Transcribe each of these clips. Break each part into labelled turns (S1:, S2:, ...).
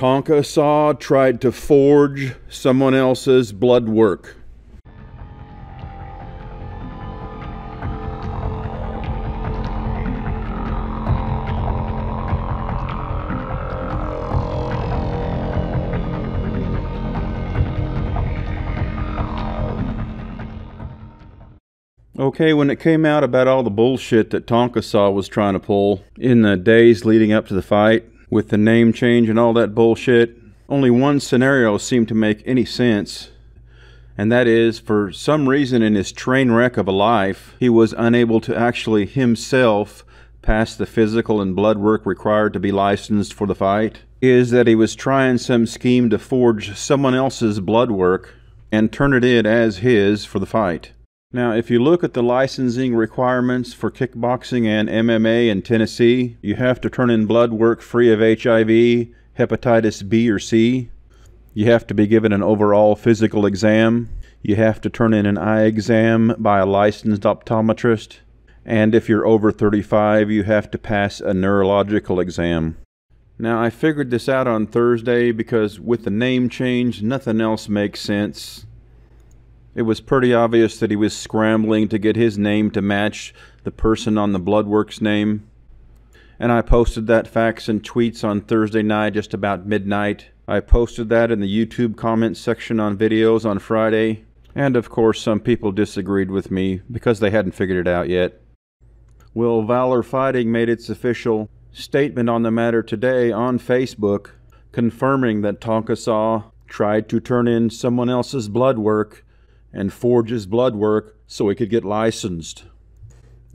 S1: Tonka Saw tried to forge someone else's blood work. Okay, when it came out about all the bullshit that Tonka Saw was trying to pull in the days leading up to the fight, with the name change and all that bullshit, only one scenario seemed to make any sense. And that is, for some reason in his train wreck of a life, he was unable to actually himself pass the physical and blood work required to be licensed for the fight. Is that he was trying some scheme to forge someone else's blood work and turn it in as his for the fight. Now, if you look at the licensing requirements for kickboxing and MMA in Tennessee, you have to turn in blood work free of HIV, hepatitis B or C. You have to be given an overall physical exam. You have to turn in an eye exam by a licensed optometrist. And if you're over 35, you have to pass a neurological exam. Now, I figured this out on Thursday because with the name change, nothing else makes sense. It was pretty obvious that he was scrambling to get his name to match the person on the Bloodworks name. And I posted that facts and tweets on Thursday night just about midnight. I posted that in the YouTube comments section on videos on Friday. And of course some people disagreed with me because they hadn't figured it out yet. Well, Valor Fighting made its official statement on the matter today on Facebook, confirming that Tonka Saw tried to turn in someone else's blood work and forge his blood work so he could get licensed.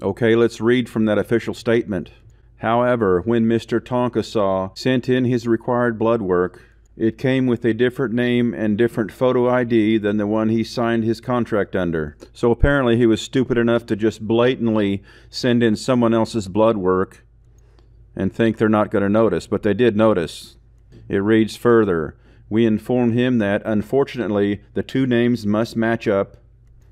S1: Okay, let's read from that official statement. However, when Mr. Tonka Saw sent in his required blood work, it came with a different name and different photo ID than the one he signed his contract under. So apparently he was stupid enough to just blatantly send in someone else's blood work and think they're not going to notice, but they did notice. It reads further, we informed him that, unfortunately, the two names must match up,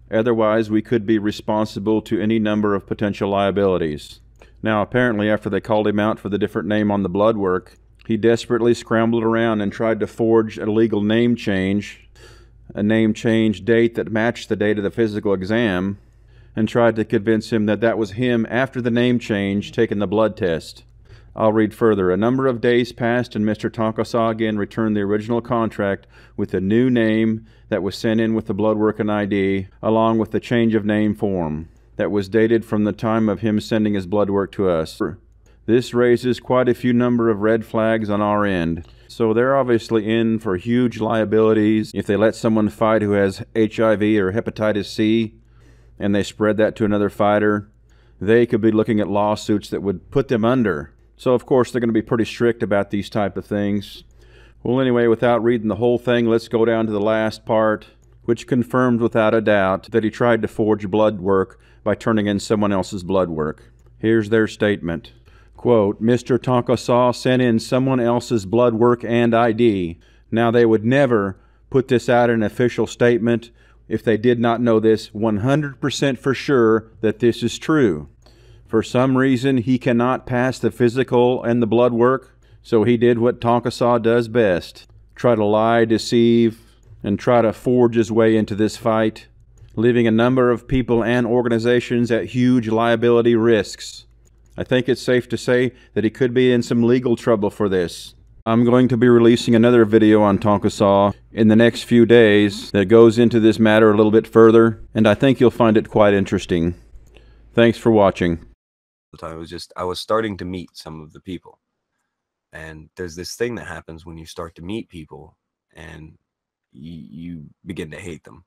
S1: otherwise we could be responsible to any number of potential liabilities. Now, apparently, after they called him out for the different name on the blood work, he desperately scrambled around and tried to forge a legal name change, a name change date that matched the date of the physical exam, and tried to convince him that that was him after the name change taking the blood test. I'll read further. A number of days passed and Mr. Tonka Saw again returned the original contract with a new name that was sent in with the blood work and ID, along with the change of name form that was dated from the time of him sending his blood work to us. This raises quite a few number of red flags on our end. So they're obviously in for huge liabilities if they let someone fight who has HIV or hepatitis C and they spread that to another fighter. They could be looking at lawsuits that would put them under. So, of course, they're going to be pretty strict about these type of things. Well, anyway, without reading the whole thing, let's go down to the last part, which confirmed without a doubt that he tried to forge blood work by turning in someone else's blood work. Here's their statement. Quote, Mr. Tonka Saw sent in someone else's blood work and ID. Now, they would never put this out in an official statement if they did not know this 100% for sure that this is true. For some reason, he cannot pass the physical and the blood work, so he did what Tonka Saw does best. Try to lie, deceive, and try to forge his way into this fight, leaving a number of people and organizations at huge liability risks. I think it's safe to say that he could be in some legal trouble for this. I'm going to be releasing another video on Tonka Saw in the next few days that goes into this matter a little bit further, and I think you'll find it quite interesting. Thanks for watching.
S2: I was starting to meet some of the people, and there's this thing that happens when you start to meet people and you begin to hate them.